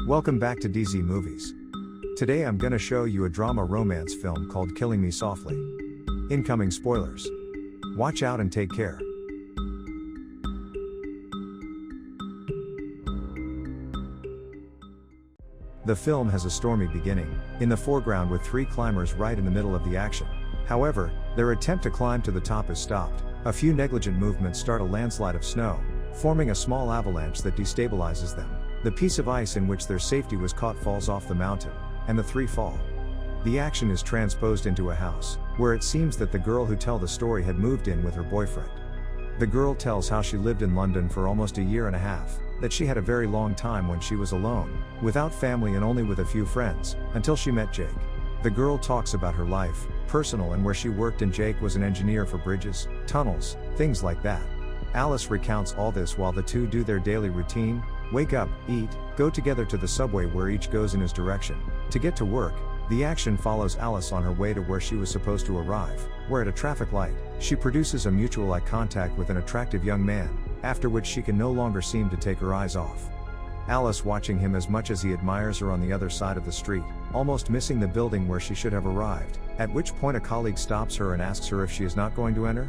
Welcome back to DZ Movies. Today I'm gonna show you a drama romance film called Killing Me Softly. Incoming spoilers. Watch out and take care. The film has a stormy beginning, in the foreground with three climbers right in the middle of the action. However, their attempt to climb to the top is stopped. A few negligent movements start a landslide of snow, forming a small avalanche that destabilizes them. The piece of ice in which their safety was caught falls off the mountain, and the three fall. The action is transposed into a house, where it seems that the girl who tells the story had moved in with her boyfriend. The girl tells how she lived in London for almost a year and a half, that she had a very long time when she was alone, without family and only with a few friends, until she met Jake. The girl talks about her life, personal and where she worked, and Jake was an engineer for bridges, tunnels, things like that. Alice recounts all this while the two do their daily routine, wake up, eat, go together to the subway where each goes in his direction. To get to work, the action follows Alice on her way to where she was supposed to arrive, where at a traffic light, she produces a mutual eye contact with an attractive young man, after which she can no longer seem to take her eyes off Alice, watching him as much as he admires her on the other side of the street, almost missing the building where she should have arrived, at which point a colleague stops her and asks her if she is not going to enter.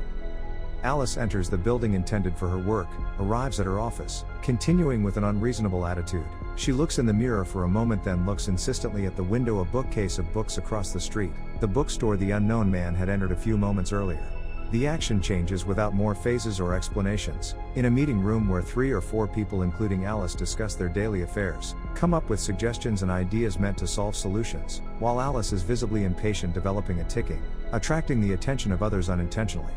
Alice enters the building intended for her work, arrives at her office, continuing with an unreasonable attitude. She looks in the mirror for a moment, then looks insistently at the window, a bookcase of books across the street, the bookstore the unknown man had entered a few moments earlier. The action changes without more phases or explanations, in a meeting room where 3 or 4 people including Alice discuss their daily affairs, come up with suggestions and ideas meant to solve solutions, while Alice is visibly impatient, developing a ticking, attracting the attention of others unintentionally.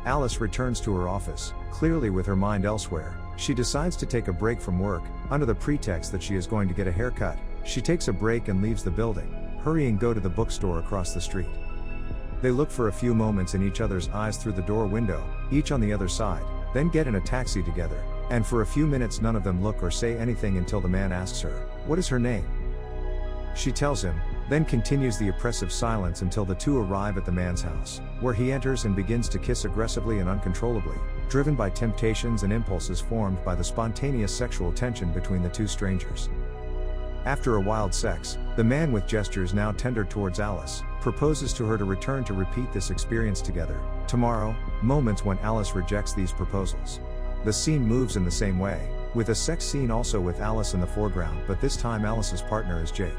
Alice returns to her office, clearly with her mind elsewhere. She decides to take a break from work, under the pretext that she is going to get a haircut. She takes a break and leaves the building, hurrying go to the bookstore across the street. They look for a few moments in each other's eyes through the door window, each on the other side, then get in a taxi together, and for a few minutes none of them look or say anything until the man asks her, "What is her name?" She tells him, then continues the oppressive silence until the two arrive at the man's house, where he enters and begins to kiss aggressively and uncontrollably, driven by temptations and impulses formed by the spontaneous sexual tension between the two strangers. After a wild sex, the man, with gestures now tender towards Alice, proposes to her to return to repeat this experience together, tomorrow, moments when Alice rejects these proposals. The scene moves in the same way, with a sex scene also with Alice in the foreground, but this time Alice's partner is Jake.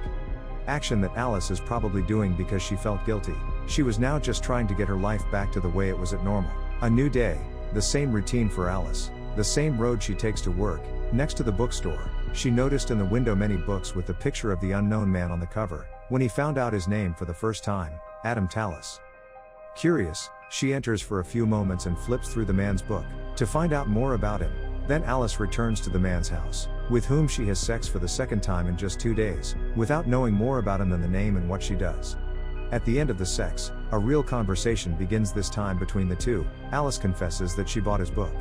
Action that Alice is probably doing because she felt guilty. She was now just trying to get her life back to the way it was at normal. A new day, the same routine for Alice, the same road she takes to work. Next to the bookstore, she noticed in the window many books with the picture of the unknown man on the cover, when he found out his name for the first time, Adam Tallis. Curious, she enters for a few moments and flips through the man's book, to find out more about him. Then Alice returns to the man's house, with whom she has sex for the second time in just 2 days, without knowing more about him than the name and what she does. At the end of the sex, a real conversation begins, this time between the two. Alice confesses that she bought his book.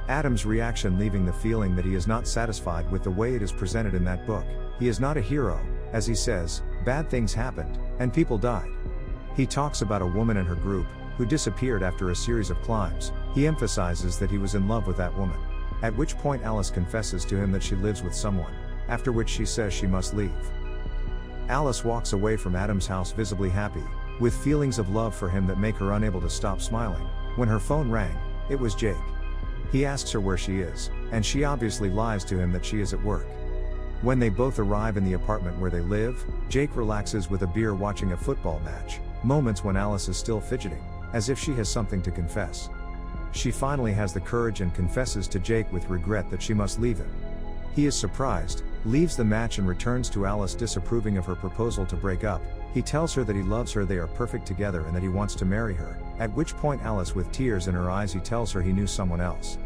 Adam's reaction, leaving the feeling that he is not satisfied with the way it is presented in that book. He is not a hero, as he says, bad things happened, and people died. He talks about a woman in her group, who disappeared after a series of climbs. He emphasizes that he was in love with that woman. At which point Alice confesses to him that she lives with someone, after which she says she must leave. Alice walks away from Adam's house visibly happy, with feelings of love for him that make her unable to stop smiling. When her phone rang, it was Jake. He asks her where she is, and she obviously lies to him that she is at work. When they both arrive in the apartment where they live, Jake relaxes with a beer watching a football match, moments when Alice is still fidgeting, as if she has something to confess. She finally has the courage and confesses to Jake with regret that she must leave him. He is surprised, leaves the match and returns to Alice, disapproving of her proposal to break up. He tells her that he loves her, they are perfect together, and that he wants to marry her, at which point Alice, with tears in her eyes, he tells her he knew someone else.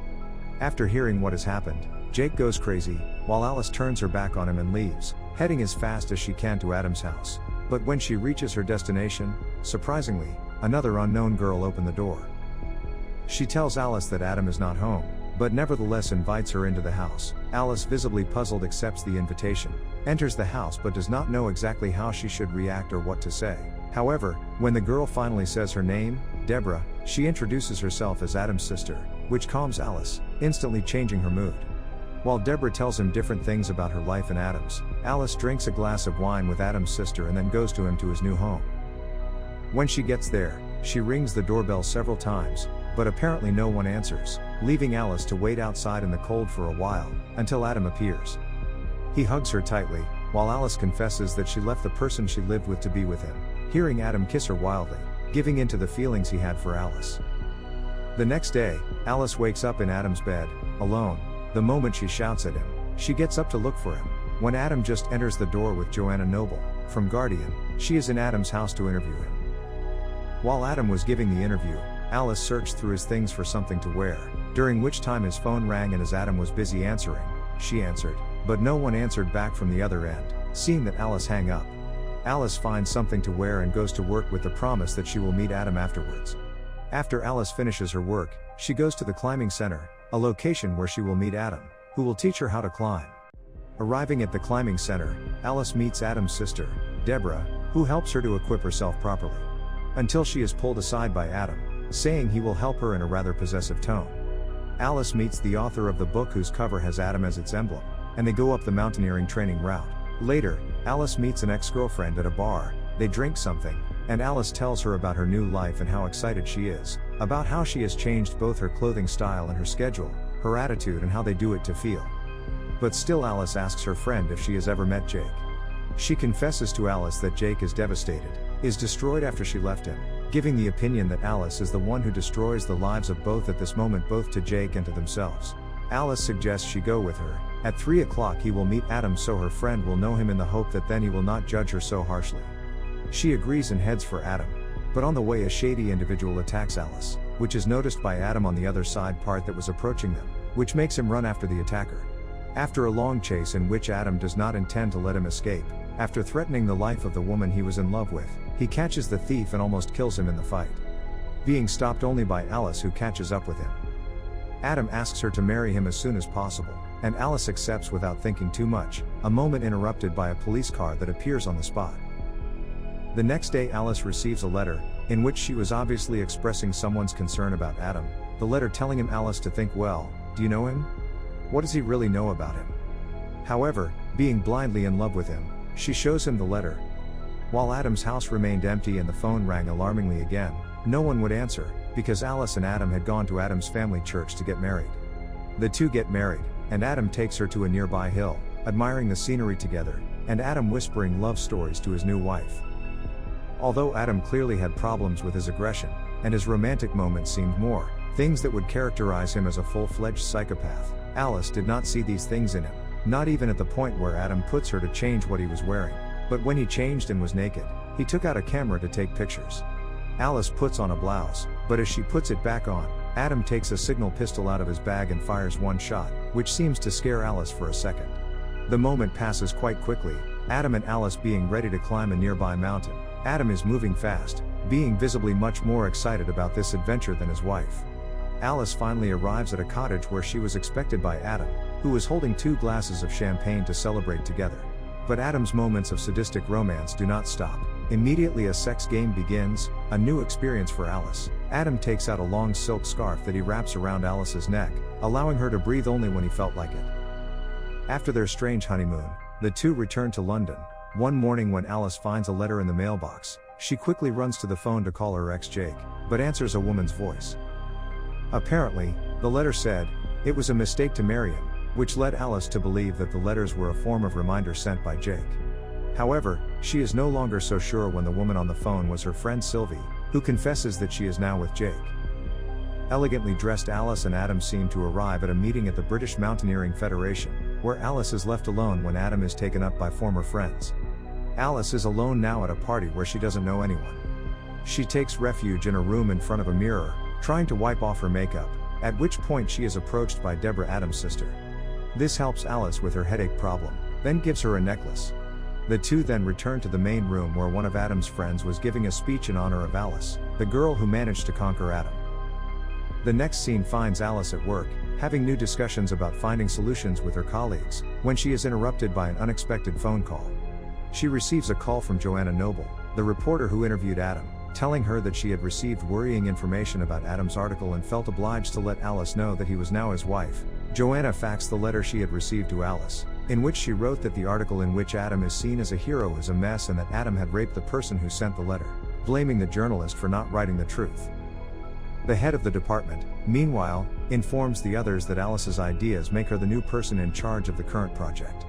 After hearing what has happened, Jake goes crazy, while Alice turns her back on him and leaves, heading as fast as she can to Adam's house. But when she reaches her destination, surprisingly, another unknown girl opens the door. She tells Alice that Adam is not home, but nevertheless invites her into the house. Alice, visibly puzzled, accepts the invitation, enters the house but does not know exactly how she should react or what to say. However, when the girl finally says her name, Deborah, she introduces herself as Adam's sister, which calms Alice, instantly changing her mood. While Deborah tells him different things about her life and Adam's, Alice drinks a glass of wine with Adam's sister and then goes to him to his new home. When she gets there, she rings the doorbell several times, but apparently no one answers, leaving Alice to wait outside in the cold for a while, until Adam appears. He hugs her tightly, while Alice confesses that she left the person she lived with to be with him, hearing Adam kiss her wildly, giving in to the feelings he had for Alice. The next day, Alice wakes up in Adam's bed, alone. The moment she shouts at him, she gets up to look for him. When Adam just enters the door with Joanna Noble, from Guardian, she is in Adam's house to interview him. While Adam was giving the interview, Alice searched through his things for something to wear, during which time his phone rang, and as Adam was busy answering, she answered, but no one answered back from the other end. Seeing that Alice hang up, Alice finds something to wear and goes to work with the promise that she will meet Adam afterwards. After Alice finishes her work, she goes to the climbing center, a location where she will meet Adam, who will teach her how to climb. Arriving at the climbing center, Alice meets Adam's sister, Deborah, who helps her to equip herself properly. Until she is pulled aside by Adam, saying he will help her in a rather possessive tone. Alice meets the author of the book whose cover has Adam as its emblem, and they go up the mountaineering training route. Later, Alice meets an ex-girlfriend at a bar, they drink something, and Alice tells her about her new life and how excited she is, about how she has changed both her clothing style and her schedule, her attitude and how they do it to feel. But still Alice asks her friend if she has ever met Jake. She confesses to Alice that Jake is devastated, is destroyed after she left him, giving the opinion that Alice is the one who destroys the lives of both at this moment, both to Jake and to themselves. Alice suggests she go with her. At 3 o'clock he will meet Adam so her friend will know him, in the hope that then he will not judge her so harshly. She agrees and heads for Adam. But on the way a shady individual attacks Alice, which is noticed by Adam on the other side part that was approaching them, which makes him run after the attacker. After a long chase in which Adam does not intend to let him escape, after threatening the life of the woman he was in love with, he catches the thief and almost kills him in the fight. Being stopped only by Alice, who catches up with him. Adam asks her to marry him as soon as possible, and Alice accepts without thinking too much, a moment interrupted by a police car that appears on the spot. The next day Alice receives a letter, in which she was obviously expressing someone's concern about Adam, the letter telling him Alice to think, well, do you know him? What does he really know about him? However, being blindly in love with him, she shows him the letter. While Adam's house remained empty and the phone rang alarmingly again, no one would answer, because Alice and Adam had gone to Adam's family church to get married. The two get married, and Adam takes her to a nearby hill, admiring the scenery together, and Adam whispering love stories to his new wife. Although Adam clearly had problems with his aggression, and his romantic moments seemed more things that would characterize him as a full-fledged psychopath, Alice did not see these things in him, not even at the point where Adam puts her to change what he was wearing. But when he changed and was naked, he took out a camera to take pictures. Alice puts on a blouse, but as she puts it back on, Adam takes a signal pistol out of his bag and fires one shot, which seems to scare Alice for a second. The moment passes quite quickly, Adam and Alice being ready to climb a nearby mountain. Adam is moving fast, being visibly much more excited about this adventure than his wife. Alice finally arrives at a cottage where she was expected by Adam, who was holding 2 glasses of champagne to celebrate together. But Adam's moments of sadistic romance do not stop. Immediately a sex game begins, a new experience for Alice. Adam takes out a long silk scarf that he wraps around Alice's neck, allowing her to breathe only when he felt like it. After their strange honeymoon, the two return to London. One morning when Alice finds a letter in the mailbox, she quickly runs to the phone to call her ex Jake, but answers a woman's voice. Apparently, the letter said, it was a mistake to marry him, which led Alice to believe that the letters were a form of reminder sent by Jake. However, she is no longer so sure when the woman on the phone was her friend Sylvie, who confesses that she is now with Jake. Elegantly dressed Alice and Adam seem to arrive at a meeting at the British Mountaineering Federation, where Alice is left alone when Adam is taken up by former friends. Alice is alone now at a party where she doesn't know anyone. She takes refuge in a room in front of a mirror, trying to wipe off her makeup, at which point she is approached by Deborah, Adam's sister. This helps Alice with her headache problem, then gives her a necklace. The two then return to the main room where one of Adam's friends was giving a speech in honor of Alice, the girl who managed to conquer Adam. The next scene finds Alice at work, having new discussions about finding solutions with her colleagues, when she is interrupted by an unexpected phone call. She receives a call from Joanna Noble, the reporter who interviewed Adam, telling her that she had received worrying information about Adam's article and felt obliged to let Alice know that he was now his wife. Joanna faxed the letter she had received to Alice, in which she wrote that the article in which Adam is seen as a hero is a mess and that Adam had raped the person who sent the letter, blaming the journalist for not writing the truth. The head of the department, meanwhile, informs the others that Alice's ideas make her the new person in charge of the current project.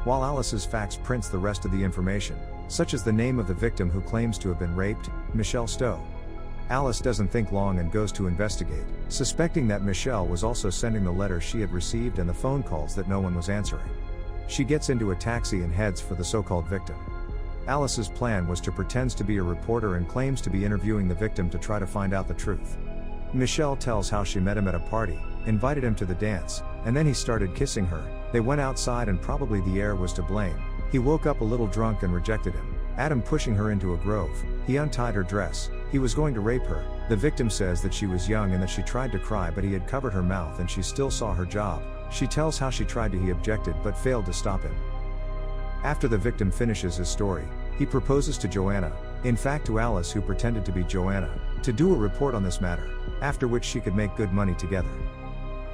While Alice's fax prints the rest of the information, such as the name of the victim who claims to have been raped, Michelle Stowe. Alice doesn't think long and goes to investigate, suspecting that Michelle was also sending the letters she had received and the phone calls that no one was answering. She gets into a taxi and heads for the so-called victim. Alice's plan was to pretend to be a reporter and claims to be interviewing the victim to try to find out the truth. Michelle tells how she met him at a party, invited him to the dance, and then he started kissing her. They went outside and probably the air was to blame. He woke up a little drunk and rejected him. Adam pushing her into a grove. He untied her dress. He was going to rape her. The victim says that she was young and that she tried to cry but he had covered her mouth and she still saw her job. She tells how she tried to, he objected but failed to stop him. After the victim finishes his story, he proposes to Joanna, in fact to Alice who pretended to be Joanna, to do a report on this matter, after which she could make good money together.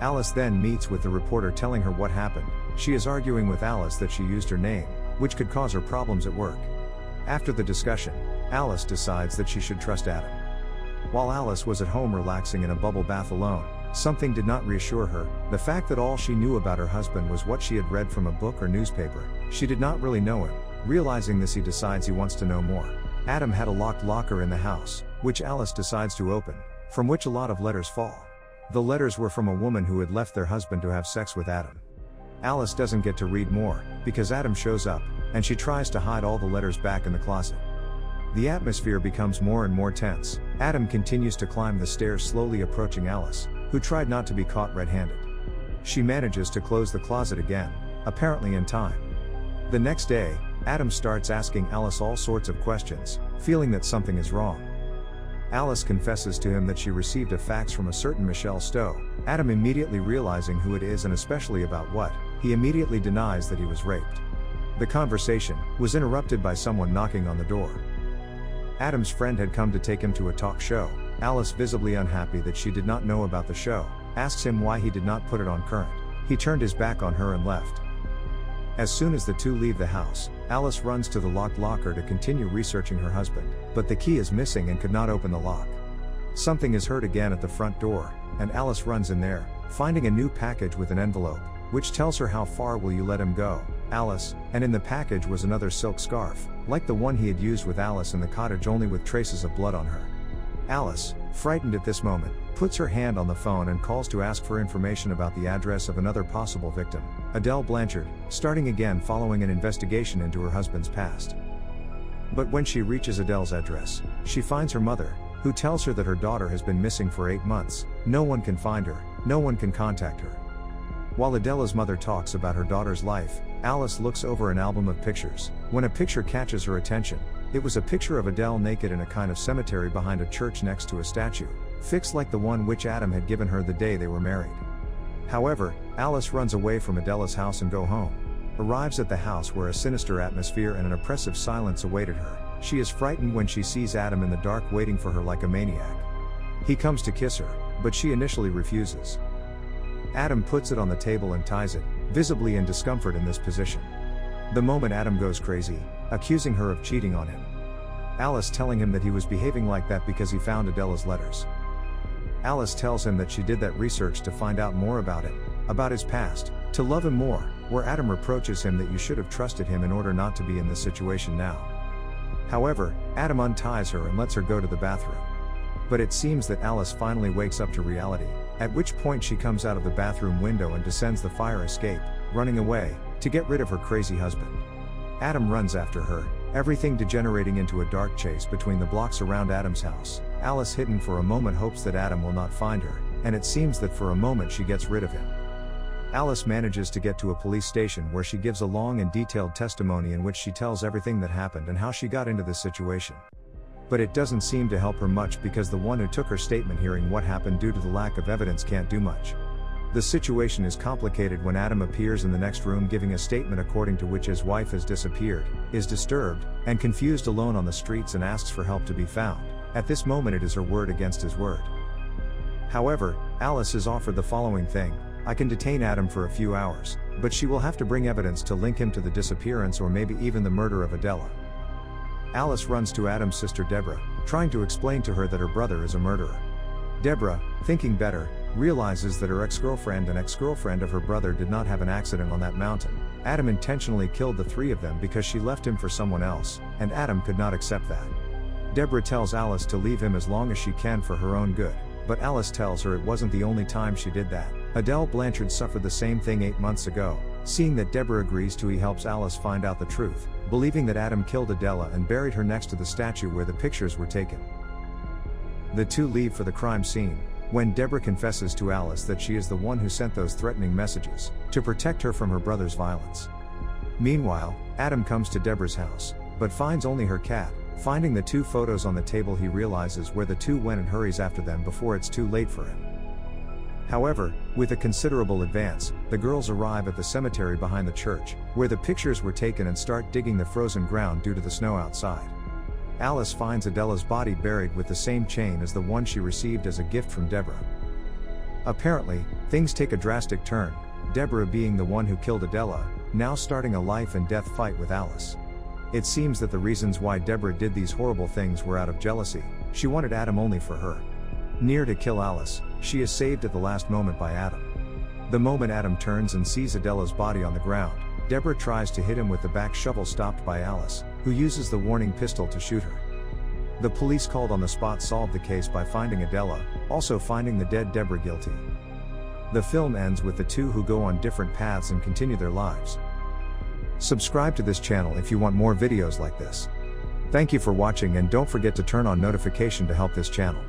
Alice then meets with the reporter telling her what happened. She is arguing with Alice that she used her name, which could cause her problems at work. After the discussion, Alice decides that she should trust Adam. While Alice was at home relaxing in a bubble bath alone, something did not reassure her, the fact that all she knew about her husband was what she had read from a book or newspaper. She did not really know him. Realizing this, he decides he wants to know more. Adam had a locked locker in the house, which Alice decides to open, from which a lot of letters fall. The letters were from a woman who had left their husband to have sex with Adam. Alice doesn't get to read more, because Adam shows up, and she tries to hide all the letters back in the closet. The atmosphere becomes more and more tense. Adam continues to climb the stairs, slowly approaching Alice, who tried not to be caught red-handed. She manages to close the closet again, apparently in time. The next day, Adam starts asking Alice all sorts of questions, feeling that something is wrong. Alice confesses to him that she received a fax from a certain Michelle Stowe. Adam, immediately realizing who it is and especially about what, he immediately denies that he was raped. The conversation was interrupted by someone knocking on the door. Adam's friend had come to take him to a talk show. Alice, visibly unhappy that she did not know about the show, asks him why he did not put it on current. He turned his back on her and left. As soon as the two leave the house, Alice runs to the locked locker to continue researching her husband, but the key is missing and could not open the lock. Something is heard again at the front door, and Alice runs in there, finding a new package with an envelope, which tells her, "How far will you let him go, Alice?" And in the package was another silk scarf, like the one he had used with Alice in the cottage, only with traces of blood on her. Alice, frightened at this moment, puts her hand on the phone and calls to ask for information about the address of another possible victim, Adele Blanchard, starting again following an investigation into her husband's past. But when she reaches Adele's address, she finds her mother, who tells her that her daughter has been missing for 8 months. No one can find her, no one can contact her. While Adele's mother talks about her daughter's life, Alice looks over an album of pictures, when a picture catches her attention. It was a picture of Adele naked in a kind of cemetery behind a church next to a statue, fixed like the one which Adam had given her the day they were married. However, Alice runs away from Adele's house and go home. Arrives at the house where a sinister atmosphere and an oppressive silence awaited her. She is frightened when she sees Adam in the dark waiting for her like a maniac. He comes to kiss her, but she initially refuses. Adam puts it on the table and ties it, visibly in discomfort in this position. The moment Adam goes crazy, accusing her of cheating on him. Alice telling him that he was behaving like that because he found Adele's letters. Alice tells him that she did that research to find out more about him, about his past, to love him more, where Adam reproaches him that you should have trusted him in order not to be in this situation now. However, Adam unties her and lets her go to the bathroom. But it seems that Alice finally wakes up to reality, at which point she comes out of the bathroom window and descends the fire escape, running away, to get rid of her crazy husband. Adam runs after her, everything degenerating into a dark chase between the blocks around Adam's house. Alice, hidden for a moment, hopes that Adam will not find her, and it seems that for a moment she gets rid of him. Alice manages to get to a police station where she gives a long and detailed testimony in which she tells everything that happened and how she got into this situation. But it doesn't seem to help her much because the one who took her statement, hearing what happened due to the lack of evidence, can't do much. The situation is complicated when Adam appears in the next room giving a statement according to which his wife has disappeared, is disturbed, and confused, alone on the streets, and asks for help to be found. At this moment it is her word against his word. However, Alice is offered the following thing: I can detain Adam for a few hours, but she will have to bring evidence to link him to the disappearance or maybe even the murder of Adela. Alice runs to Adam's sister Deborah, trying to explain to her that her brother is a murderer. Deborah, thinking better, realizes that her ex-girlfriend and ex-girlfriend of her brother did not have an accident on that mountain. Adam intentionally killed the three of them because she left him for someone else, and Adam could not accept that. Deborah tells Alice to leave him as long as she can for her own good, but Alice tells her it wasn't the only time she did that. Adele Blanchard suffered the same thing 8 months ago. Seeing that Deborah agrees to, he helps Alice find out the truth, believing that Adam killed Adela and buried her next to the statue where the pictures were taken. The two leave for the crime scene, when Deborah confesses to Alice that she is the one who sent those threatening messages, to protect her from her brother's violence. Meanwhile, Adam comes to Deborah's house, but finds only her cat. Finding the two photos on the table, he realizes where the two went and hurries after them before it's too late for him. However, with a considerable advance, the girls arrive at the cemetery behind the church, where the pictures were taken, and start digging the frozen ground due to the snow outside. Alice finds Adela's body buried with the same chain as the one she received as a gift from Deborah. Apparently, things take a drastic turn, Deborah being the one who killed Adela, now starting a life and death fight with Alice. It seems that the reasons why Deborah did these horrible things were out of jealousy. She wanted Adam only for her. Near to kill Alice, she is saved at the last moment by Adam. The moment Adam turns and sees Adela's body on the ground, Deborah tries to hit him with the back shovel, stopped by Alice, who uses the warning pistol to shoot her. The police called on the spot solved the case by finding Adela, also finding the dead Deborah guilty. The film ends with the two who go on different paths and continue their lives. Subscribe to this channel if you want more videos like this. Thank you for watching, and don't forget to turn on notification to help this channel.